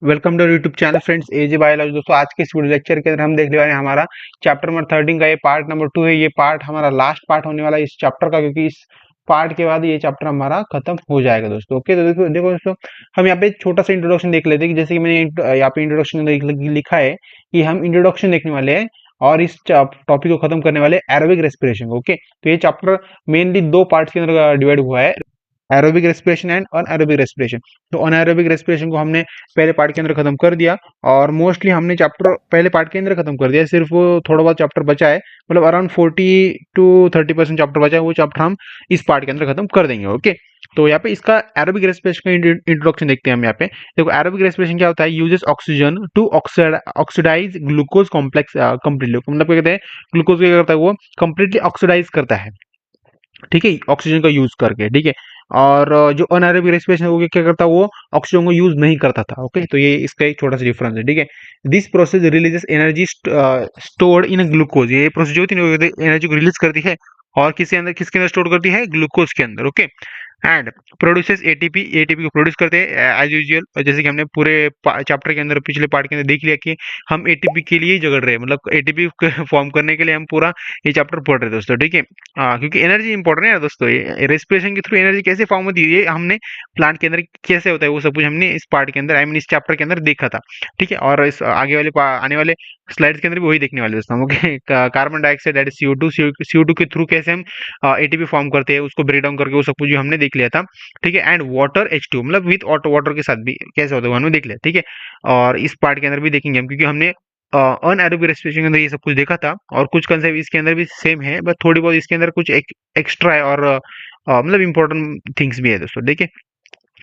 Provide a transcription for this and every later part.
Welcome to YouTube channel friends AJ biology. दोस्तों आज के इस वीडियो लेक्चर के अंदर हम देखने वाले हैं हमारा चैप्टर नंबर 13 का ये पार्ट नंबर 2 है। ये पार्ट हमारा लास्ट पार्ट होने वाला है इस चैप्टर का, क्योंकि इस पार्ट के बाद ये चैप्टर हमारा खत्म हो जाएगा दोस्तों। ओके, तो देखो देखो दोस्तों, हम यहाँ पे एक छोटा सा इंट्रोडक्शन देख लेते हैं कि जैसे कि मैंने यहाँ पे इंट्रोडक्शन लिखा है कि हम इंट्रोडक्शन देखने वाले हैं और इस टॉपिक को खत्म करने वाले एरोबिक रेस्पिरेशन। ओके, तो ये चैप्टर मेनली दो पार्ट्स के अंदर डिवाइड हुआ है, aerobic respiration and anaerobic respiration. तो अनएरोबिक रेस्पिरेशन को हमने पहले पार्ट के अंदर खत्म कर दिया और मोस्टली हमने चैप्टर पहले पार्ट के अंदर खत्म कर दिया। सिर्फ वो थोड़ा बहुत चैप्टर बचा है, मतलब अराउंड 40 to 30% चैप्टर बचा है। वो चैप्टर हम इस पार्ट के अंदर खत्म कर देंगे। ओके, तो यहाँ पे इसका एरोबिक रेस्पिरेशन का इंट्रोडक्शन देखते हैं हम। यहाँ पे देखो, एरोबिक रेस्पिरेशन क्या होता है? Uses oxygen to oxidise glucose complex completely. मतलब क्या कहते हैं, ग्लूकोज क्या करता है? वो कंप्लीटली ऑक्सीडाइज करता है, ठीक है, ऑक्सीजन का यूज करके। ठीक है, और जो अनएरोबिक रेस्पिरेशन वो क्या करता है? वो ऑक्सीजन को यूज नहीं करता था। ओके, तो ये इसका एक छोटा सा डिफरेंस है। ठीक है, this process releases energy stored in glucose. ये प्रोसेस जो होती है एनर्जी को रिलीज करती है और किसके अंदर स्टोर करती है? ग्लूकोज के अंदर। Okay, and produces ATP. ATP को प्रोड्यूस करते हैं एज यूजुअल, जैसे कि हमने पूरे चैप्टर के अंदर पिछले पार्ट के अंदर देख लिया कि हम एटीपी के लिए ही झगड़ रहे हैं, मतलब एटीपी फॉर्म करने के लिए हम पूरा ये चैप्टर पढ़ रहे हैं दोस्तों। ठीक है, क्योंकि एनर्जी इंपॉर्टेंट है ना दोस्तों। ये रेस्पिरेशन के थ्रू एनर्जी कैसे फॉर्म होती है, ये हमने प्लांट के अंदर कैसे होता है वो सब कुछ हमने इस पार्ट के अंदर, आई मीन इस चैप्टर के अंदर देखा था। ठीक है, और इस आगे वाले आने वाले स्लाइड्स के अंदर भी वही देखने वाले दोस्तों हम। Okay, carbon dioxide that is CO2 के थ्रू कैसे हम एटीपी फॉर्म करते हैं, उसको ब्रेक डाउन करके वो सब कुछ जो हमने देख लिया था। ठीक है, एंड वाटर H2 मतलब विथ वाटर के साथ भी कैसे होता है वो हमने देख लिया। ठीक है, और इस पार्ट के अंदर भी देखेंगे हम, क्योंकि हमने अनएरोबिक रेस्पिरेशन के अंदर ये सब कुछ देखा था और कुछ कंसेप्ट इसके अंदर भी सेम है, बट थोड़ी बहुत इसके अंदर कुछ एक्स्ट्रा है और मतलब इंपॉर्टेंट थिंग्स भी है दोस्तों। देखिए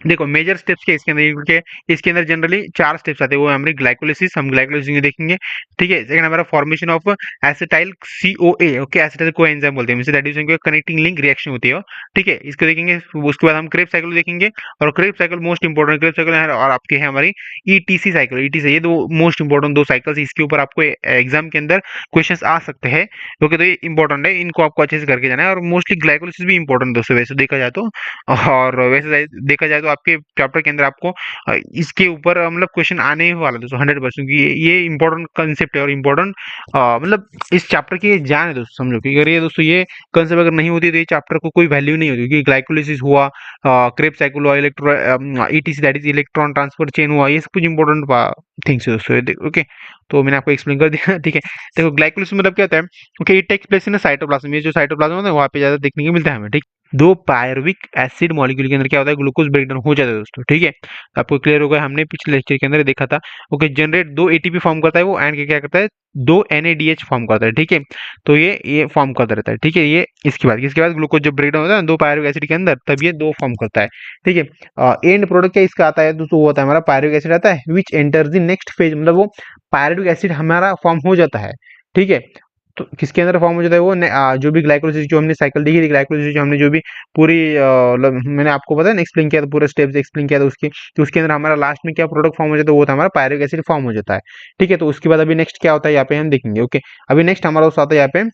देखो, मेजर स्टेप्स के इसके अंदर, क्योंकि इसके अंदर जनरली 4 स्टेप्स आते हैं। वो हमारी ग्लाइकोलिसिस, हम ग्लाइकोलिसिस में देखेंगे। ठीक है, सेकंड हमारा formation of acetyl CoA। Okay, acetyl coenzyme बोलते हैं, that is connecting link reaction होती है। ठीक है, इसको देखेंगे। उसके बाद हम क्रेब्स साइकिल देखेंगे, और Krebs cycle most important. Krebs cycle है और आपके है हमारी ETC साइकिल। ETC, ये दो मोस्ट इंपॉर्टेंट दो साइकिल्स, इसके ऊपर आपको एग्जाम के अंदर क्वेश्चंस आ सकते हैं। ओके, तो ये इंपॉर्टेंट है, इनको आपको अच्छे से करके जाना है। और मोस्टली ग्लाइकोलिसिस भी इंपॉर्टेंट दोस्तों वैसे देखा जाए तो। और वैसे देखा जाए तो आपके चैप्टर के अंदर आपको इसके ऊपर मतलब क्वेश्चन आने ही वाला दोस्तों 100%, क्योंकि ये इंपॉर्टेंट कंसेप्ट है और इंपॉर्टेंट मतलब इस चैप्टर की ये जान है दोस्तों। समझो कि अगर ये दोस्तों ये कंसेप्ट अगर नहीं होती तो ये चैप्टर को कोई वैल्यू नहीं होती, क्योंकि ग्लाइकोलिसिस हुआ, क्रेब्स साइकिल हुआ, ETC that is electron transfer chain हुआ, ये सब कुछ इंपॉर्टेंट थिंग्स है दोस्तों। ओके, तो मैंने आपको एक्सप्लेन कर दिया। ठीक है, देखो ग्लाइकोलिसिस मतलब क्या होता है? Okay, it takes place in cytoplasm. ये जो साइटोप्लाज्म होता है वहाँ पे ज्यादा देखने को मिलता है हमें। ठीक, दो पायरुविक एसिड मॉलिक्यूल के अंदर क्या होता है? ग्लूकोज ब्रेकडाउन हो जाता है दोस्तों। ठीक है, तो आपको क्लियर होगा, हमने पिछले लेक्चर के अंदर देखा था। ओके, जनरेट दो एटीपी फॉर्म करता है वो, एंड क्या करता है? दो NADH फॉर्म करता है। ठीक है, तो ये फॉर्म करता रहता है। ठीक है, ये इसके बाद ग्लूकोज जब ब्रेकडाउन होता है दो पायरुविक एसिड के अंदर, तब ये दो फॉर्म करता है। ठीक है, एंड प्रोडक्ट क्या इसका आता है दोस्तों? वो होता है हमारा पायरुविक एसिड आता है, which enters the next phase. मतलब वो पायरुविक एसिड हमारा फॉर्म हो जाता है। ठीक है, तो किसके अंदर फॉर्म हो जाता है वो? जो भी ग्लाइकोलिसिस जो हमने साइकिल देखी थी, ग्लाइकोलिसिस जो हमने जो भी पूरी मतलब मैंने आपको पता है ना, एक्सप्लेन किया था, पूरा स्टेप्स एक्सप्लेन किया था उसकी, तो उसके अंदर हमारा लास्ट में क्या प्रोडक्ट फॉर्म हो जाता है? वो था हमारा पायरुविक एसिड फॉर्म हो जाता है। ठीक है, तो उसके बाद अभी नेक्स्ट क्या होता है यहाँ पे हम देखेंगे। ओके, अभी नेक्स्ट हमारा दोस्त आता है यहाँ पे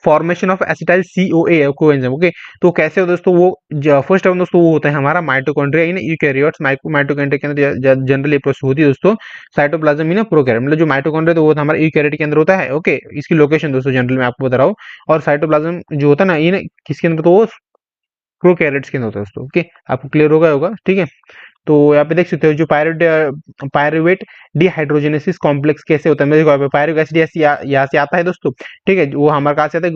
formation of acetyl CoA coenzyme. Okay, तो कैसे हो दोस्तों? वो फर्स्ट ऑफ दोस्तों वो होता है हमारा माइटोकॉन्ड्रिया इन यूकैरियोट्स। माइटोकॉन्ड्रिया के अंदर जनरली प्रोसेस होती है दोस्तों। साइटोप्लाज्म इन प्रोकैरियोट, मतलब जो माइटोकॉन्ड्रिया तो वो हमारा यूकैरियोट के अंदर होता है। ओके, इसकी लोकेशन दोस्तों जनरल मैं आपको बता रहा हूँ। और साइटोप्लाज्म जो होता है ना, ये किसके अंदर? तो वो प्रोकैरियोट्स के अंदर होता है दोस्तों। ओके, आपको क्लियर होगा। ठीक है, तो यहाँ पे देख सकते हो जो पायरुवेट डिहाइड्रोजनेसिस कॉम्प्लेक्स कैसे होता है। मैं देखो पायरुविक एसिड यहाँ से आता है दोस्तों। ठीक है, वो हमारे कहाँ से आता है?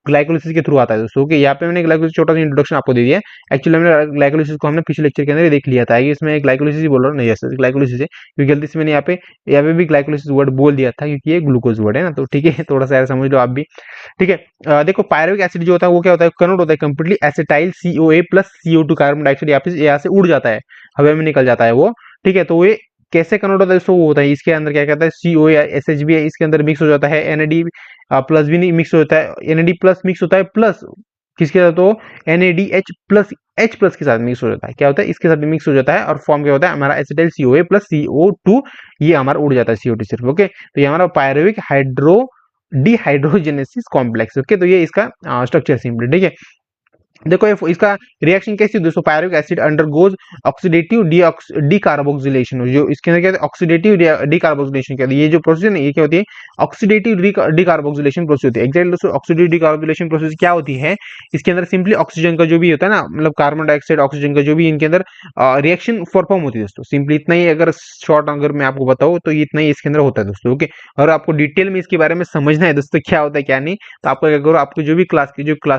ग्लाइकोलिसिस के थ्रू आता है दोस्तों। ओके, यहाँ पे मैंने ग्लाइकोलिसिस छोटा सा इंट्रोडक्शन आपको दे दिया। एक्चुअली हमने ग्लाइकोलिसिस को हमने पिछले लेक्चर के अंदर ही देख लिया था। इसमें ग्लाइकोलिसिस ही बोल रहा हूँ, नहीं ऐसे ग्लाइकोलिसिस है, क्योंकि गलती से मैंने यहाँ पे भी ग्लाइकोलिसिस वर्ड बोल दिया था, क्योंकि ये ग्लूकोज वर्ड है ना। तो ठीक है, थोड़ा सा समझ लो आप भी। ठीक है, देखो पायरुविक एसिड जो होता है वो क्या होता है? कन्वर्ट होता है completely acetyl CoA plus CO2 carbon dioxide यहाँ से उड़ जाता है, हवा में निकल जाता है वो। ठीक है, तो ये कैसे कन्वर्ट होता है? सो वो होता है इसके अंदर क्या कहता है? CoA SHB है, इसके अंदर मिक्स हो जाता है। NAD प्लस भी नहीं मिक्स होता है, NAD प्लस मिक्स होता है, प्लस किसके साथ? तो NADH प्लस H प्लस के साथ मिक्स हो जाता है। क्या होता है? इसके साथ भी मिक्स हो जाता है और फॉर्म क्या होता है हमारा? एसिटाइल CoA प्लस CO2, ये हमारा उड़ जाता है CO2 सिर्फ। ओके, तो ये हमारा पायरुविक डिहाइड्रोजेनेसिस कॉम्प्लेक्स। ओके, तो ये इसका स्ट्रक्चर सिंपल। ठीक है, देखो ये इसका रिएक्शन कैसी दोस्तों, pyruvic acid undergoes oxidative decarboxylation, जो इसके अंदर क्या होता है ऑक्सीडेटिव डीकार्बोक्सिलेशन, क्या होती है ये जो प्रोसेस है ना, ये क्या होती है ऑक्सीडेटिव डीकार्बोक्सिलेशन प्रोसेस होती है। एग्जैक्टली दोस्तों ऑक्सीडेटिव डीकार्बोक्सिलेशन प्रोसेस क्या होती है, इसके अंदर सिंपली ऑक्सीजन का जो भी होता है ना, मतलब कार्बन डाइऑक्साइड ऑक्सीजन का जो भी इनके अंदर रिएक्शन परफॉर्म होती है दोस्तों, सिंपली इतना ही, अगर शॉर्ट अगर मैं आपको बताऊँ तो इतना ही इसके अंदर होता है दोस्तों। ओके, और आपको डिटेल में इसके बारे में समझना है दोस्तों क्या होता है क्या नहीं, तो आपको क्या करो, आपको जो भी कॉलेज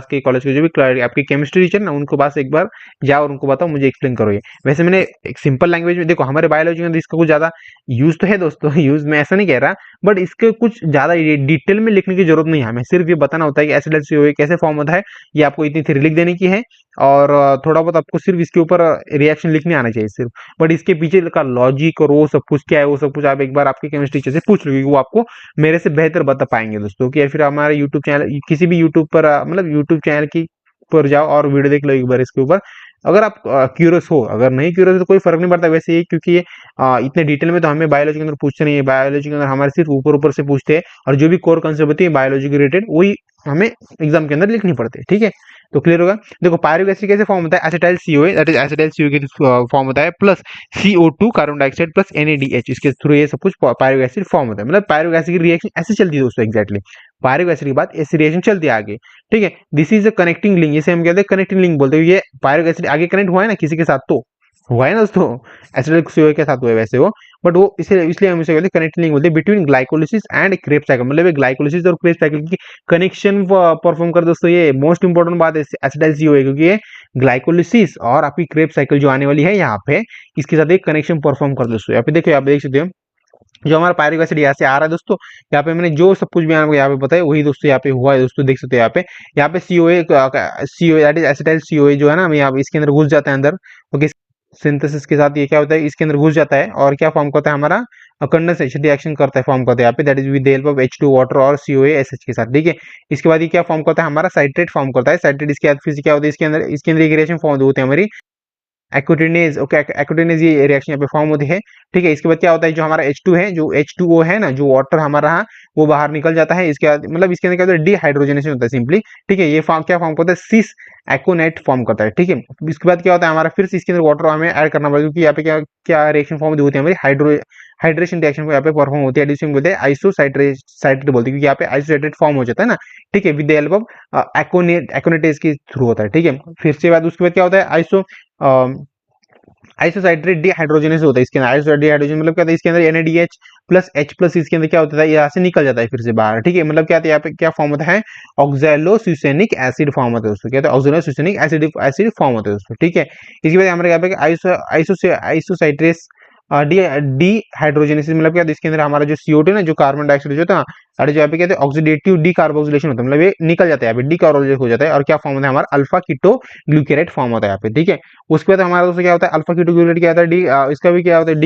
के जो भी आपके केमिस्ट्री टीचर ना, उनको पास एक बार जाओ और उनको बताओ मुझे एक्सप्लेन करो ये। वैसे मैंने एक सिंपल लैंग्वेज में, देखो हमारे बायोलॉजी में इसका कुछ ज्यादा यूज तो है दोस्तों, यूज मैं ऐसा नहीं कह रहा, बट इसके कुछ ज्यादा डिटेल में लिखने की जरूरत नहीं है, हमें सिर्फ ये बताना होता है कि एसिड एल्सिओए कैसे फॉर्म होता है, ये आपको इतनी थ्योरी लिख देने की है, और थोड़ा बहुत आपको सिर्फ इसके ऊपर रिएक्शन लिखने आना चाहिए सिर्फ, बट इसके पीछे का लॉजिक और वो सब कुछ क्या है, वो सब कुछ आप एक बार आपके केमिस्ट्री टीचर से पूछ लो, क्योंकि वो आपको मेरे से बेहतर बता पाएंगे दोस्तों। कि या फिर हमारे यूट्यूब चैनल, किसी भी यूट्यूब पर मतलब यूट्यूब चैनल की पर जाओ और वीडियो देख लो एक बार इसके ऊपर, अगर आप क्यूरियस हो, अगर नहीं क्यूरियस हो तो कोई फर्क नहीं पड़ता वैसे ये, क्योंकि ये इतने डिटेल में तो हमें बायोलॉजी के अंदर पूछते नहीं है, बायोलॉजी के अंदर हमारे सिर्फ ऊपर ऊपर से पूछते हैं, और जो भी कोर कंसेप्ट होती है बायोलॉजी के रिलेटेड वही हमें एग्जाम के अंदर लिखनी पड़ती है। ठीक है, तो क्लियर होगा। देखो पायरुविक एसिड कैसे फॉर्म होता है, acetyl COA, that is acetyl COA के फॉर्म होता है, plus CO2 carbon dioxide plus NaDH, इसके थ्रू ये सब कुछ पायरुविक एसिड फॉर्म होता है। मतलब पायरुविक एसिड की रिएक्शन ऐसे चलती है दोस्तों, एग्जैक्टली पायरुविक एसिड के बाद ऐसी रिएक्शन चलती है आगे। ठीक है, this is a connecting link, इसे हम कहते हैं कनेक्टिंग लिंक बोलते हैं। ये पायरुविक एसिड आगे कनेक्ट हुआ है ना किसी के साथ, तो हुआ है ना दोस्तों, एसिटाइल सीओए के साथ हुआ है वैसे वो, बट वो इसे इसलिए हम इसे कहते हैं कनेक्टिंग लिंक बोलते हैं between glycolysis and Krebs cycle, मतलब ग्लाइकोलिसिस और क्रेब्स साइकिल की कनेक्शन परफॉर्म कर दोस्तों। ये मोस्ट इंपॉर्टेंट बात है एसिटाइल सीओए, क्योंकि ये ग्लाइकोलिसिस और आपकी क्रेब्स साइकिल जो आने वाली है यहाँ पे, इसके साथ एक कनेक्शन परफॉर्म कर दोस्तों। यहाँ पे देखो, यहाँ पे देख सकते हो जो हमारा पायरुविक एसिड यहाँ से आ रहा है दोस्तों, यहाँ पे मैंने जो सब कुछ भी आपको यहाँ पे बताया वही दोस्तों यहाँ पे हुआ है दोस्तों, देख सकते हो यहाँ पे COA that is acetyl COA जो है ना, यहाँ इसके अंदर घुस जाता है अंदर। ओके, सिंथेसिस के साथ ये क्या होता है, इसके अंदर घुस जाता है और क्या फॉर्म करता है हमारा कंडेंसेशन रिएक्शन करता है, फॉर्म करता है यहाँ पे, that is with the help of H2 water और COA SH के साथ। ठीक है, इसके बाद ये क्या फॉर्म करता है हमारा साइट्रेट फॉर्म करता है, साइट्रेट इसके बाद फिर से क्या होता है इसके अंदर एक रिएक्शन फॉर्म होती है हमारी एक्वाटिनेज। ओके, एक्वाटिनेज ये रिएक्शन यहाँ पे फॉर्म होती है। ठीक है, इसके बाद क्या होता है जो हमारा H2 है, जो H2O है ना, जो वाटर हमारा है वो बाहर निकल जाता है। इसके बाद मतलब इसके अंदर क्या होता है डिहाइड्रोजनेशन होता है सिंपली। ठीक है, ये फॉर्म क्या फॉर्म करता है सिस एक्ोनेट फॉर्म करता है। ठीक है, इसके बाद क्या होता है हमारा फिर से इसके अंदर वाटर हमें ऐड करना पड़ेगा, क्योंकि यहाँ पे क्या क्या रिएक्शन फॉर्म होती है हमारी हाइड्रेशन रिएक्शन को यहाँ पे परफॉर्म होती है, जिसे बोलते हैं आइसोसाइट्रेट बोलते हैं, क्योंकि यहाँ पे आइसोसाइट्रेट फॉर्म हो जाता है ना। ठीक है, विद द हेल्प ऑफ एक्ोनेटेज के थ्रू होता है। ठीक है, फिर से बाद उसके बाद क्या होता है आइसोसाइट्रेट डिहाइड्रोजनेस होता है इसके अंदर। आइसोसाइट्रेट डिहाइड्रोजन मतलब क्या होता है इसके अंदर NaDH प्लस H प्लस इसके अंदर क्या होता है यहाँ से निकल जाता है फिर से बाहर। ठीक है, मतलब क्या होता है यहाँ पे क्या फॉर्म होता है ऑक्सैलोस्यूसेनिक एसिड फॉर्म होता है दोस्तों, क्या होता है ऑक्सैलोस्यूसेनिक एसिड फॉर्म होता है दोस्तों। ठीक है, इसके बाद हमारे यहाँ पे आइसोसाइट्रेस डिहाइड्रोजनेसिस मतलब क्या, इसके अंदर हमारा जो CO2 ना, जो कार्बन डाइऑक्साइड होता है अरे जो यहाँ पे कहते हैं ऑक्सीडेटिव डीकार्बोक्सिलेशन होता है, मतलब ये निकल जाता है यहाँ पे, डीकार्बोक्सिलेट हो जाता है, और क्या फॉर्म होता है हमारा अल्फा कीटो ग्लूकेरेट फॉर्म होता है यहाँ पे। ठीक है, उसके बाद हमारा दोस्तों क्या होता है अल्फा कीटो ग्लूकेरेट क्या होता है इसका भी क्या होता है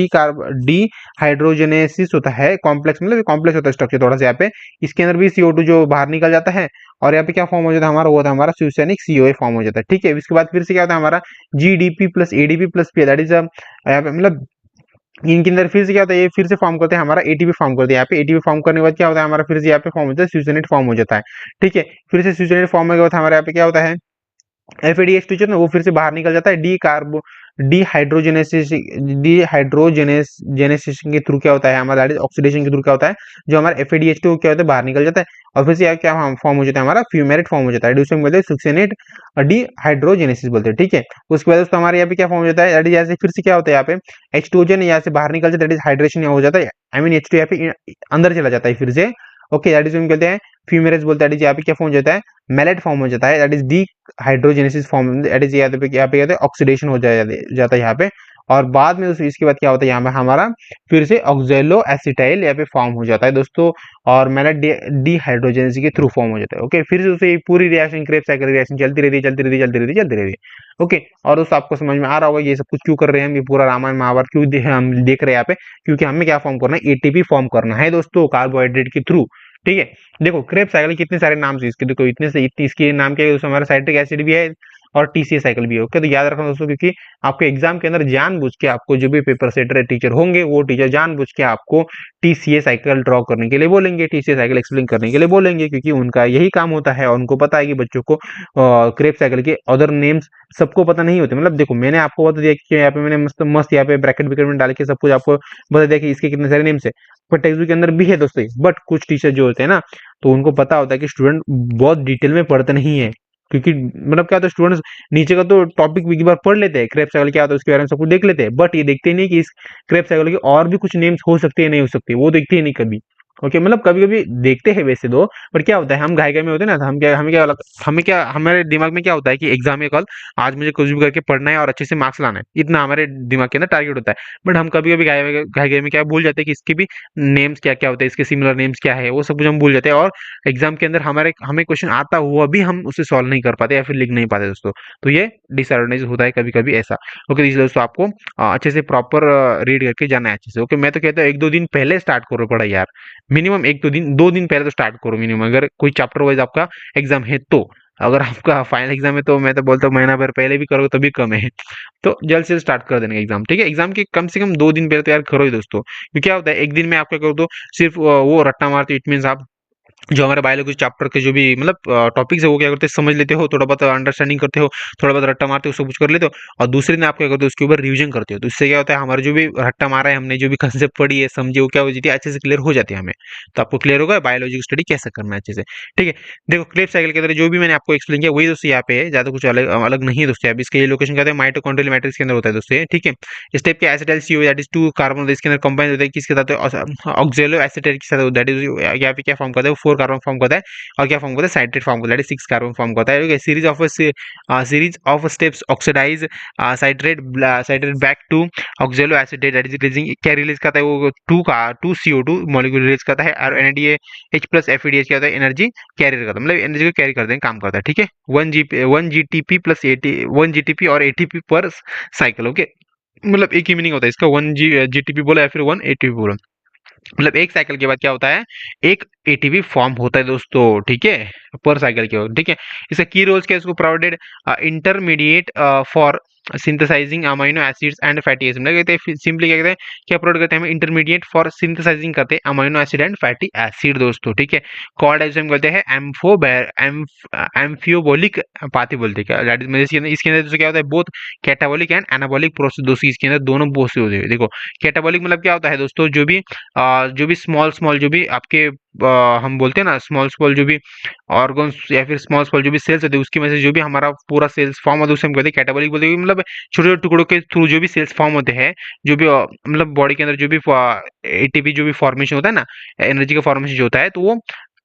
डी हाइड्रोजनेसिस होता है, कॉम्प्लेक्स मतलब कॉम्प्लेक्स होता है स्ट्रक्चर थोड़ा सा यहाँ पे। इसके अंदर भी CO2 जो बाहर निकल जाता है, और यहाँ पे क्या फॉर्म हो जाता है हमारा, वो होता है हमारा सुसेनिक COA फॉर्म हो जाता है। ठीक है, इसके बाद फिर से क्या होता है हमारा GDP plus ADP plus P, that is यहाँ पे मतलब इनके अंदर फिर से क्या होता है ये फिर से फॉर्म करते हैं हमारा ATP फॉर्म करते हैं। यहाँ पे ATP फॉर्म करने के बाद क्या होता है हमारा फिर से यहाँ पे फॉर्म होता है स्यूसेनेट फॉर्म हो जाता है। ठीक है, फिर से स्यूसेनेट फॉर्म होने के बाद हमारे यहाँ पे क्या होता है FADH2 जो ना वो फिर से बाहर निकल जाता है डिहाइड्रोजेनेसिस के थ्रू क्या होता है हमारा ऑक्सीडेशन के थ्रू क्या होता है जो हमारा FADH2 क्या होता है बाहर निकल जाता है, और फिर से क्या फॉर्म हो जाता है हमारा फ्यूमेरेट फॉर्म हो जाता है, जिसे हम बोलते हैं सुक्सेनेट डिहाइड्रोजेनेसिस बोलते हैं। ठीक है, उसके बाद दोस्तों हमारे यहाँ पे क्या फॉर्म हो जाता है जैसे फिर से क्या होता है यहाँ पे H2O यहाँ से बाहर निकल जाता है, हाइड्रेशन हो जाता है, आई मीन H2 यहाँ पे अंदर चला जाता है फिर से। ओके, दैट इज हम कहते हैं फ्यूमेरेज बोलते हैं, यहाँ पे क्या फॉर्म हो जाता है मेलेट फॉर्म हो जाता है, that is de hydrogenesis form, that is यहाँ पे कहते हैं ऑक्सीडेशन हो जाता है यहाँ पे। और बाद में इसके बाद क्या होता है यहाँ पे हमारा फिर से ऑक्जेलो एसिटाइल यहाँ पे फॉर्म हो जाता है दोस्तों, और मेलेट डिहाइड्रोजेनेसिस के थ्रू फॉर्म हो जाता है। ओके, फिर से उसे पूरी रिएक्शन क्रेब साइकिल रिएक्शन चलती रहती है चलती रहती है चलती रहती है चलती रहती है। ओके, और दोस्तों आपको समझ में आ रहा होगा ये सब कुछ क्यों कर रहे हैं हम, ये पूरा रामायण महाभारत क्यों हम देख रहे हैं यहाँ पे, क्योंकि हमें क्या फॉर्म करना है ATP फॉर्म करना है दोस्तों कार्बोहाइड्रेट के थ्रू। ठीक है, देखो क्रेब साइकिल कितने सारे नाम से इसके, देखो इतने से इतने इसके नाम क्या है दोस्तों, हमारा साइट्रिक एसिड भी है, और टीसीए साइकिल भी है। ओके, तो याद रखना दोस्तों, क्योंकि आपके एग्जाम के अंदर जानबूझ के आपको जो भी पेपर सेटर टीचर होंगे वो टीचर जानबूझ के आपको टीसीए साइकिल ड्रॉ करने के लिए बोलेंगे, टीसीए साइकिल एक्सप्लेन करने के लिए बोलेंगे, क्योंकि उनका यही काम होता है और उनको पता है कि बच्चों को क्रेप साइकिल के अदर नेम्स सबको पता नहीं होते। मतलब देखो, मैंने आपको बता दिया कि यहाँ पे मैंने मस्त मस्त यहाँ पे ब्रैकेट ब्रैकेट में डाल के सब कुछ आपको बता दिया कि इसके कितने सारे नेम्स है, पर टेक्स्ट बुक के अंदर भी है दोस्तों। बट कुछ टीचर जो होते हैं ना, तो उनको पता होता है कि स्टूडेंट बहुत डिटेल में पढ़ते नहीं है, क्योंकि मतलब क्या होता है, स्टूडेंट्स नीचे का तो टॉपिक एक बार पढ़ लेते हैं, क्रेप साइकिल क्या होता है उसके बारे में सब कुछ देख लेते हैं, बट ये देखते ही नहीं कि इस क्रेप साइकिल के और भी कुछ नेम्स हो सकते हैं नहीं हो सकते, वो देखते ही नहीं कभी। ओके, मतलब कभी कभी देखते हैं वैसे दो, पर क्या होता है, हम घाई घाई में होते हैं ना, तो हमें क्या हमारे दिमाग में क्या होता है कि एग्जाम में कल आज मुझे कुछ भी करके पढ़ना है और अच्छे से मार्क्स लाना है, इतना हमारे दिमाग के अंदर टारगेट होता है। बट हम कभी कभी घाई घाई में क्या भूल जाते हैं कि इसके भी नेम्स क्या क्या होते हैं, इसके सिमिलर नेम्स क्या है, वो सब कुछ हम भूल जाते हैं, और एग्जाम के अंदर हमारे हमें क्वेश्चन आता हुआ भी हम उसे सॉल्व नहीं कर पाते या फिर लिख नहीं पाते दोस्तों। तो ये डिसएडवांटेज होता है कभी कभी ऐसा। ओके, इसलिए दोस्तों आपको अच्छे से प्रॉपर रीड करके जाना है अच्छे से। ओके, मैं तो कहता हूँ एक दो दिन पहले स्टार्ट करो पढ़ाई यार, मिनिमम एक दो दिन पहले तो स्टार्ट करो मिनिमम, अगर कोई चैप्टर वाइज आपका एग्जाम है तो। अगर आपका फाइनल एग्जाम है तो मैं तो बोलता हूँ महीना भर पहले भी करो तभी कम है। तो जल्द से स्टार्ट कर देना एग्जाम, ठीक है, एग्जाम के कम से कम 2 दिन पहले तैयार करो ही दोस्तों, क्योंकि क्या होता है एक दिन में आप क्या करो तो सिर्फ वो रट्टा मारते, इट मीन आप जो हमारे बायोलॉजी चैप्टर के जो भी मतलब टॉपिक्स है वो क्या करते हैं समझ लेते हो, थोड़ा बहुत अंडरस्टैंडिंग करते हो, थोड़ा बहुत रट्टा मारते हो, सब कुछ कर लेते हो, और दूसरे दिन आप क्या करते हो उसके ऊपर रिवीजन करते हो। तो इससे क्या होता है, हमारे जो भी रट्टा मारा है हमने, जो भी कंसेप्ट पढ़ी है समझे, वो क्या हो जाती है अच्छे से क्लियर हो जाती है हमें। तो आपको क्लियर होगा बायोलॉजी की स्टडी कैसे करना है अच्छे से। ठीक है, देखो क्रेब साइकिल के अंदर जो भी मैंने आपको एक्सप्लेन किया वही दोस्तों यहाँ पे है, ज्यादा कुछ अलग अलग नहीं है दोस्तों। अब इसके ये लोकेशन कहते हैं माइटोकॉन्ड्रियल मैट्रिक्स के अंदर होता है दोस्तों ये, ठीक है। इस टाइप के acetyl CO that is 2 carbon इसके अंदर कंबाइन होता है, किसके साथ ऑक्जेलो एसिटाइल के साथ, दैट इज यहाँ पे क्या फॉर्म करता है, 4 कार्बन फॉर्म करता है, और क्या फॉर्म करता है साइट्रेट फॉर्म करता है, 6 कार्बन फॉर्म करता है। Series of steps oxidise citrate back to oxaloacetate, that is releasing, क्या रिलीज करता है वो 2 CO2 मॉलिक्यूल रिलीज करता है, और NADH प्लस FADH क्या होता है एनर्जी कैरियर करता है, मतलब एनर्जी को कैरी करते हैं काम करता है, ठीक है। 1 GTP प्लस 1 GTP और ATP पर साइकिल। ओके, मतलब एक ही मीनिंग होता है इसका, 1 GTP बोला या फिर 1 ATP बोला, मतलब एक साइकिल के बाद क्या होता है एक एटीपी फॉर्म होता है दोस्तों, ठीक है, पर साइकिल के बाद, ठीक है। इसका की रोल्स क्या है, इसको provided intermediate for synthesising amino acids and fatty acid, मतलब कहते हैं सिंपली क्या कहते हैं, क्या प्रोवाइड करते हैं हमें इंटरमीडिएट फॉर सिंथेसाइजिंग करते हैं amino acid and fatty acid दोस्तों, ठीक है। कॉल्ड एज हम कहते हैं एम्फियोबोलिक पाथी बोलते हैं, क्या दैट इज मतलब इसके अंदर दोस्तों क्या होता है both catabolic and anabolic process दोस्तों, इसके अंदर दोनों प्रोसेस होते हैं। देखो कैटाबॉलिक मतलब क्या होता है दोस्तों, जो भी स्मॉल स्मॉल जो भी आपके हम बोलते हैं ना स्मॉल स्मॉल जो भी ऑर्गन्स या फिर स्मॉल स्मॉल जो भी सेल्स होते हैं उसकी वजह से जो भी हमारा पूरा सेल्स फॉर्म होता है उसे हम कहते हैं कैटाबॉलिक बोलते हैं, मतलब छोटे छोटे टुकड़ों के थ्रू जो भी सेल्स फॉर्म होते हैं, जो भी मतलब बॉडी के अंदर जो भी एटीपी जो भी फॉर्मेशन होता है ना, एनर्जी का फॉर्मेशन जो होता है, तो वो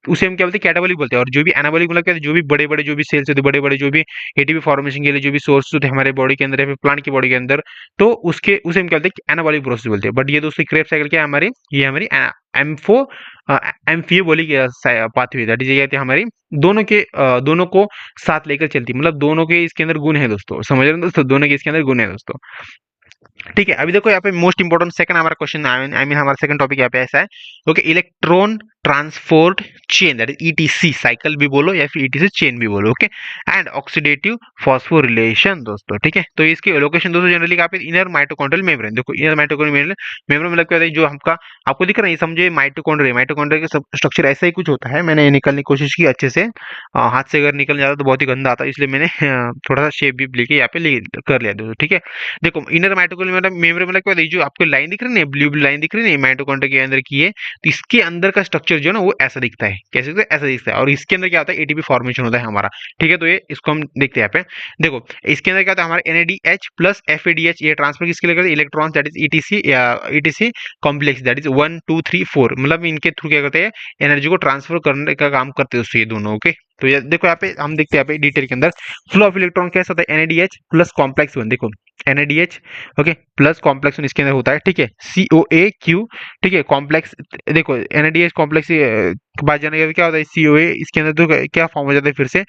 उसे हम क्या बोलते हैं कैटाबॉलिक बोलते हैं। और जो भी एनाबॉलिक मतलब क्या है, जो भी बड़े बड़े जो भी सेल्स होते हैं, बड़े बड़े जो भी एटीपी फॉर्मेशन के लिए जो भी सोर्स होते हैं हमारे बॉडी के अंदर या फिर प्लांट की बॉडी के अंदर, तो उसके उसे हम क्या बोलते हैं एनाबॉलिक प्रोसेस बोलते हैं। बट ये दोस्तों क्रेब साइकिल क्या है हमारी, ये हमारी एम्फो एम्फियोबोलिक पाथवे, दैट इज ये कहते हैं हमारी दोनों को साथ लेकर चलती है, मतलब दोनों के इसके अंदर गुण है दोस्तों, समझ रहे हो दोस्तों, दोनों के इसके अंदर गुण है दोस्तों। ठीक है, अभी देखो यहाँ पे मोस्ट इंपोर्टेंट सेकंड हमारा क्वेश्चन आई मीन हमारा सेकंड टॉपिक यहाँ पे ऐसा है। Okay, electron transport chain, that is etc, cycle भी बोलो या फिर ईटीसी चेन भी बोलो, ओके, एंड ऑक्सीडेटिव फॉस्फोरिलेशन दोस्तों, ठीक है। तो इसके लोकेशन दोस्तों जनरली कहाँ पे, इनर माइटोकॉन्ड्रियल मेम्ब्रेन। देखो इनर माइटोकॉन्ड्रियल मेम्ब्रेन मतलब क्या होता है, जो हमका आपको दिख रहा है, ये समझे माइटोकॉन्ड्रिया का स्ट्रक्चर ऐसा ही कुछ होता है। मैंने निकलने की कोशिश की अच्छे से, हाथ से अगर निकल जाता तो बहुत ही गंदा आता, इसलिए मैंने थोड़ा सा शेप भी लेके यहाँ पे कर लिया दोस्तों, ठीक है। देखो इनर माइटोकॉन्ड्रियल मतलब मेम्ब्रेन मतलब क्या होता है, जो आपको लाइन दिख रही है ब्लू ब्लू लाइन दिख रही है माइटोकॉन्ड्रिया के अंदर की है, तो इसके अंदर का स्ट्रक्चर जो है ना वो ऐसा दिखता है, कैसे दिखता है ऐसा दिखता है, और इसके अंदर क्या होता है एटीपी फॉर्मेशन होता है हमारा, ठीक है। तो ये इसको हम देखते हैं यहाँ पे। देखो इसके अंदर क्या होता है हमारा NADH प्लस FADH, ये ट्रांसफर किसके लिए करते हैं, electrons, that is ETC ETC complex, that is 1 2 3 4, मतलब इनके थ्रू क्या करते हैं एनर्जी को ट्रांसफर करने का काम करते हैं उससे ये दोनों, ओके। तो ये देखो यहाँ पे हम देखते हैं यहाँ पे डिटेल के अंदर फ्लो ऑफ इलेक्ट्रॉन कैसा होता है, NADH प्लस कॉम्प्लेक्स 1, देखो NADH ओके प्लस कॉम्प्लेक्स 1 इसके अंदर होता है, ठीक है, COAQ, ठीक है, कॉम्प्लेक्स देखो NADH कॉम्प्लेक्स के बाद जाने के क्या होता है COA, इसके अंदर तो क्या फॉर्म हो जाता है फिर से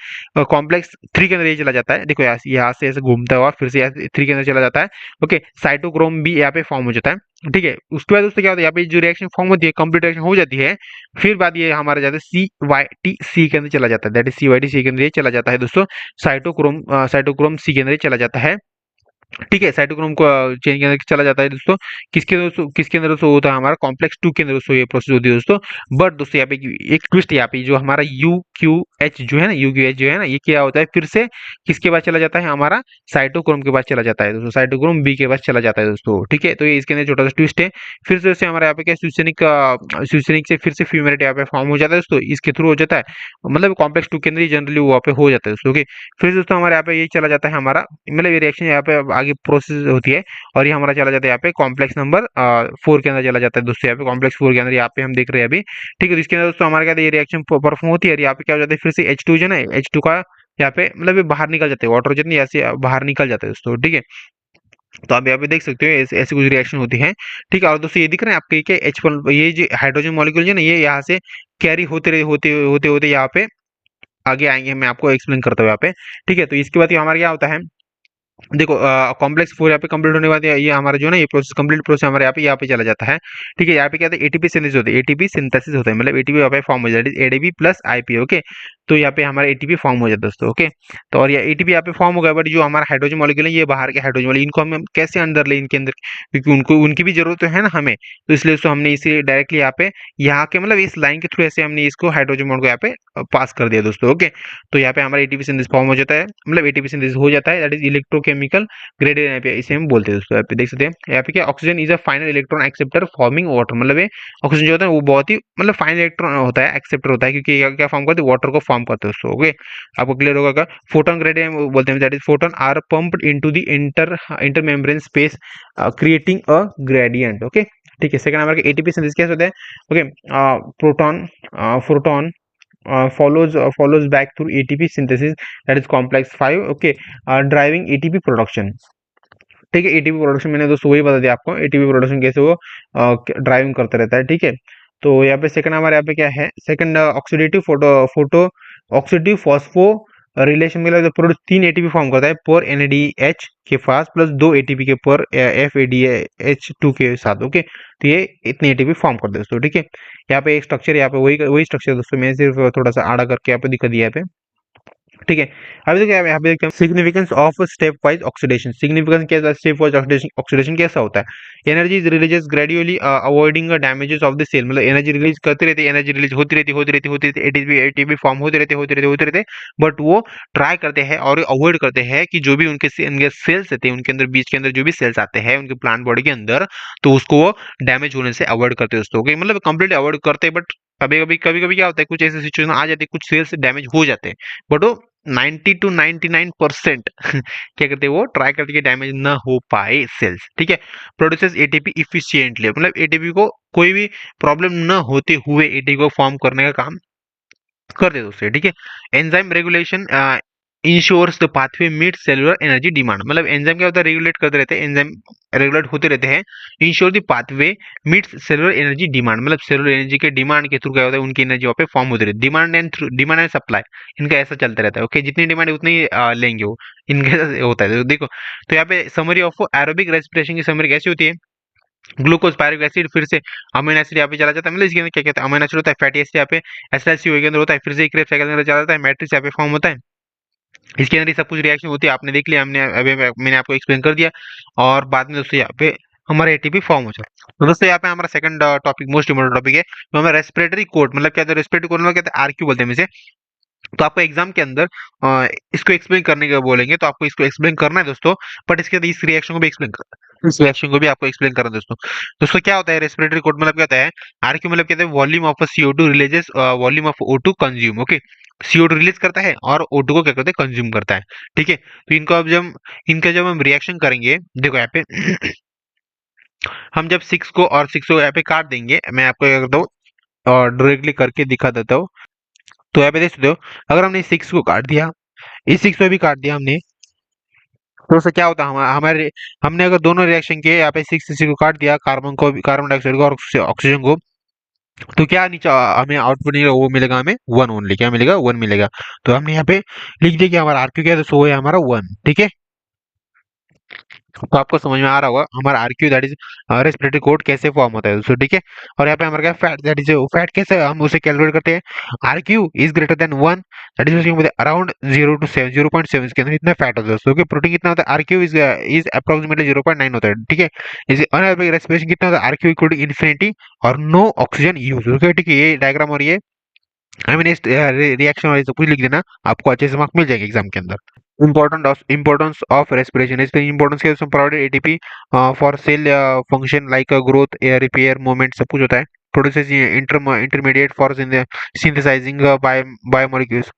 कॉम्प्लेक्स 3 के अंदर ये चला जाता है, देखो यहाँ से ऐसे घूमता हुआ फिर से 3 के अंदर चला जाता है, ओके। साइटोक्रोम भी यहाँ पे फॉर्म हो जाता है, ठीक है, उसके बाद दोस्तों क्या होता है, यहाँ पे जो रिएक्शन फॉर्म होती है, कंप्लीट रिएक्शन हो जाती है, फिर बाद ये हमारा जाता है सी वाई टी सी के अंदर चला जाता है, that is C Y T C के अंदर ये चला जाता है दोस्तों, साइटोक्रोम सी के अंदर ये चला जाता है। ठीक है, साइटोक्रोम को चेंज के अंदर चला जाता है दोस्तों, किसके अंदर दोस्तों होता है, हमारा कॉम्प्लेक्स 2 के अंदर दोस्तों ये प्रोसेस होती है दोस्तों। बट दोस्तों यहाँ पे एक ट्विस्ट, यहाँ पे जो हमारा यू क्यू एच जो है ना, यू क्यू एच जो है ना, ये क्या होता है, फिर से किसके पास चला जाता है, हमारा साइटोक्रोम के पास चला जाता है दोस्तों, साइटोक्रोम बी के पास चला जाता है दोस्तों। ठीक है, तो ये इसके अंदर छोटा सा ट्विस्ट है। फिर से दोस्तों हमारे यहाँ पे क्या स्यूसेनिक से फिर से फ्यूमेरेट यहाँ पे फॉर्म हो जाता है दोस्तों, इसके थ्रू हो जाता है, मतलब कॉम्प्लेक्स 2 के अंदर जनरली वहाँ पे हो जाता है दोस्तों। ओके, फिर दोस्तों हमारे यहाँ पे ये चला जाता है हमारा, मतलब ये रिएक्शन यहाँ पे आगे प्रोसेस होती है, और ये हमारा चला जाता है यहाँ पे कॉम्प्लेक्स नंबर 4 के अंदर चला जाता है दोस्तों, यहाँ पे कॉम्प्लेक्स 4 के अंदर यहाँ पे हम देख रहे हैं अभी। ठीक है, तो इसके अंदर दोस्तों हमारे क्या ये रिएक्शन परफॉर्म होती है, और यहाँ पे क्या हो जाता है, फिर से H2 जो है ना, H2 का यहाँ पे मतलब ये बाहर निकल जाते हैं, वाटर जितनी ऐसे बाहर निकल जाते हैं दोस्तों। ठीक है, तो आप यहाँ पे देख सकते हो ऐसी कुछ रिएक्शन होती है। ठीक है, और दोस्तों ये दिख रहा है आपके कि H1 ये जो हाइड्रोजन मॉलिक्यूल जो है ना, ये यहाँ से कैरी होते यहाँ पे आगे आएंगे, मैं आपको एक्सप्लेन करता हूँ यहाँ पे। ठीक है, तो इसके बाद हमारा क्या होता है, देखो कॉम्प्लेक्स 4 यहाँ पे कंप्लीट होने के बाद ये हमारा जो है ना, ये प्रोसेस कंप्लीट प्रोसेस हमारे यहाँ पे चला जाता है। ठीक है, यहाँ पे क्या होता है, एटीपी सिंथेसिस होता है, एटीपी सिंथेसिस होता है, मतलब एटीपी यहाँ पे फॉर्म हो जाता है, एडीपी प्लस आईपी। ओके, तो यहाँ पे हमारा एटीपी फॉर्म हो जाता है दोस्तों। ओके, तो और ये एटीपी यहाँ पे फॉर्म हो गया, बट जो हमारा हाइड्रोजन मॉलिक्यूल है, ये बाहर के हाइड्रोजन मॉलिक्यूल, इनको हम कैसे अंदर ले इनके अंदर, क्योंकि उनको उनकी भी जरूरत है ना हमें, तो इसलिए दोस्तों हमने इसे डायरेक्टली यहाँ पे यहाँ के मतलब इस लाइन के थ्रू ऐसे हमने इसको हाइड्रोजन बॉन्ड को यहाँ पे पास कर दिया दोस्तों। ओके, तो यहाँ पे हमारा एटीपी सिंथेसिस फॉर्म हो जाता है, मतलब एटीपी सिंथेसिस हो जाता है, दैट इज इलेक्ट्रोकेमिकल ग्रेडेड, यहाँ पे इसे हम बोलते हैं दोस्तों। यहाँ पे देख सकते हैं, यहाँ पे क्या, oxygen is a final electron acceptor forming water, मतलब ये ऑक्सीजन जो होता है वो बहुत ही मतलब फाइनल इलेक्ट्रॉन होता है, एक्सेप्टर होता है, क्योंकि ये क्या फॉर्म करते हैं, वाटर को फॉर्म करते हैं दोस्तों। ओके, आपको क्लियर होगा क्या, फोटोन ग्रेडेड बोलते हैं, that is photon are pumped into the inter membrane space creating a gradient. Okay, ठीक है, सेकंड नंबर के एटीपी सिंथेसिस कैसे होता है। Okay, proton follows back through ATP synthesis, that is complex 5. Okay, driving ATP production। ठीक है, ATP production मैंने दोस्तों वही बता दिया आपको, एटीपी प्रोडक्शन कैसे वो ड्राइविंग करता रहता है। ठीक है, तो यहाँ पे सेकंड हमारे यहाँ पे क्या है, second oxidative photo oxidative phospho relation में प्रोड्यूस 3 एटीपी फॉर्म करता है पर एनएडीएच के पास, प्लस 2 एटीपी के पर एफएडीएच2 के साथ। ओके, तो ये इतने एटीपी फॉर्म करते हैं दोस्तों। ठीक है, यहाँ पे एक स्ट्रक्चर, यहाँ पे वही स्ट्रक्चर दोस्तों, मैंने सिर्फ थोड़ा सा आड़ा करके यहाँ पे दिखा दिया है यहाँ पे। ठीक है, अभी देखिए यहाँ पे देखते हैं significance of step wise oxidation. Significance क्या, स्टेप वाइज ऑक्सीडेशन कैसा होता है, energy is releases gradually avoiding damages of the cell, मतलब एनर्जी रिलीज करते रहते, एनर्जी रिलीज होती रहती एटीपी फॉर्म होते रहते, बट वो ट्राई करते हैं और अवॉइड करते हैं कि जो भी उनके सेल्स रहते हैं, उनके अंदर बीच के अंदर जो भी सेल्स आते हैं उनके प्लांट बॉडी के अंदर, तो उसको वो डैमेज होने से अवॉइड करते हैं दोस्तों। मतलब कंप्लीटली अवॉइड करते हैं, बट कभी कभी क्या होता है, कुछ ऐसे सिचुएशन आ जाती है, कुछ सेल्स डैमेज हो जाते हैं, बट वो 90 to 99% क्या करते हैं, वो ट्राई करते हैं कि डैमेज ना हो पाए सेल्स। ठीक है, प्रोड्यूसेस एटीपी इफिशिएंटली, मतलब एटीपी को कोई भी प्रॉब्लम ना होते हुए एटीपी को फॉर्म करने का काम कर दे दोस्तों। ठीक है, enzyme regulation ensures the pathway meet cellular energy demand, मतलब एंजाइम क्या होता है, रेगुलेट करते रहते हैं, एंजाइम रेगुलेट होते रहते हैं, ensure the pathway meets cellular energy demand, मतलब सेलुलर एनर्जी के डिमांड के थ्रू क्या होता है, उनकी एनर्जी वहाँ पे फॉर्म होती रहती है, डिमांड एंड सप्लाई, इनका ऐसा चलता रहता है। ओके, जितनी डिमांड है उतनी ही लेंगे वो, इनका ऐसा होता है। तो देखो, तो यहाँ पे समरी ऑफ एरोबिक रेस्पिरेशन की समरी कैसी होती है, ग्लूकोज पायरिक एसिड फिर से अमीनो एसिड यहाँ पे चला जाता है, मतलब इसके अंदर क्या कहते हैं, अमीनो एसिड होता है, फैटी एसिड यहाँ पे एसिड के अंदर होता है, फिर से एक साइकिल के अंदर चला जाता है, मैट्रिक्स यहाँ पे फॉर्म होता है, इसके अंदर ये सब कुछ रिएक्शन होती है, आपने देख लिया, हमने अभी मैंने आपको एक्सप्लेन कर दिया, और बाद में दोस्तों यहाँ पे हमारा एटीपी फॉर्म हो जाता है। तो दोस्तों यहाँ पे हमारा second topic most important topic है, तो हमारा रेस्पिरेटरी कोड, मतलब क्या होता है, रेस्पिरेटरी कोड मतलब कहते हैं आरक्यू बोलते हैं इसे। तो आपको एग्जाम के अंदर इसको एक्सप्लेन करने का बोलेंगे, तो आपको इसको एक्सप्लेन करना है दोस्तों, बट इसके इस रिएक्शन को भी एक्सप्लेन करना है, इस रिएक्शन को भी आपको एक्सप्लेन करना है दोस्तों। दोस्तों क्या होता है रेस्पिरेटरी कोड, मतलब क्या होता है, आरक्यू मतलब कहते हैं volume of CO2 releases volume of O2 consume. Okay, CO2 release करता है और O2 को क्या करते हैं, कंज्यूम करता है। ठीक है, तो इनको अब जब इनका जब हम रिएक्शन करेंगे, देखो यहाँ पे हम जब 6 को और 6 को यहाँ पे काट देंगे, मैं आपको क्या करता हूँ और डायरेक्टली करके दिखा देता हूँ। तो यहाँ पे देख सकते हो, अगर हमने 6 को काट दिया, इस 6 को भी काट दिया हमने, तो उससे क्या होता है, हमारे हमने अगर दोनों रिएक्शन किए, यहाँ पे 6 को काट दिया, कार्बन डाइऑक्साइड को और ऑक्सीजन को, तो क्या नीचे हमें आउटपुट मिलेगा, वो मिलेगा हमें 1 ओनली, क्या मिलेगा, 1 मिलेगा। तो हमने यहाँ पे लिख दिया कि हमारा आरक्यू क्या है, तो सो है हमारा 1। ठीक है, तो आपको समझ में आ रहा होगा हमारा RQ that is respiratory code कैसे फॉर्म होता है दोस्तों, ठीक है। और यहाँ पे हमारे क्या फैट दैट इज फैट कैसे हम उसे कैलकुलेट करते हैं। RQ is greater than 1 that is around 0 to 7 0.7 के अंदर इतना फैट होता है दोस्तों। प्रोटीन कितना होता है, आरक्यू इज अप्रोक्सीमेटली 0.9 होता है, ठीक है। इज अनएरोबिक रेस्पिरेशन कितना होता है, आरक्यू इक्वल टू इन्फिनिटी और नो ऑक्सीजन यूज, ओके ठीक है। ये डायग्राम और ये आई मीन इस रिएक्शन वाली सब कुछ लिख देना, आपको अच्छे से मार्क मिल जाएंगे एग्जाम के अंदर। Importance of respiration is the importance के उसमें provided ATP for cell function like growth, repair, movement सब कुछ होता है। Produces intermediate for synthesizing biomolecules,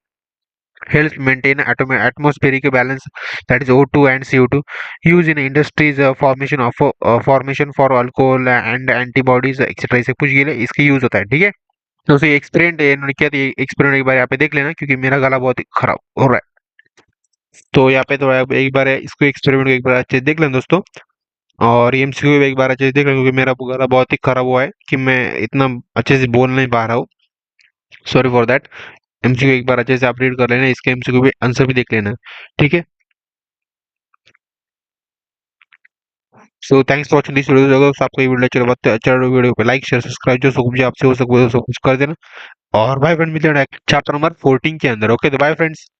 helps maintain atmospheric balance that is O2 and CO2, used in industries formation for alcohol and antibodies etc, ये सब कुछ ये इसके use होता है, ठीक है। तो उसे एक्सपेरिमेंट इन्होंने किया था, एक्सपेरिमेंट एक बार यहाँ पे देख लेना क्योंकि मेरा गला बहुत ही खराब हो रहा है। तो यहाँ पे थोड़ा एक बार इसको एक्सपेरिमेंट को एक बार अच्छे से देख लें दोस्तों। और ये एमसीक्यू भी एक बार अच्छे से देख लें क्योंकि मेरा गला बहुत ही खराब हुआ है कि मैं इतना अच्छे से बोल नहीं पा रहा हूँ, सॉरी फॉर दैट। एमसीक्यू एक बार अच्छे से अपडेट कर लेना, इसके एमसीक्यू भी आंसर भी देख लेना, ठीक है। So thanks for watching this video. अगर आपको ये वीडियो अच्छा वीडियो पे लाइक शेयर सब्सक्राइब जो कुछ भी आपसे हो सके वो सब कुछ कर देना। और बाय फ्रेंड, मिलते हैं चैप्टर नंबर 14 के अंदर। ओके तो बाय फ्रेंड्स।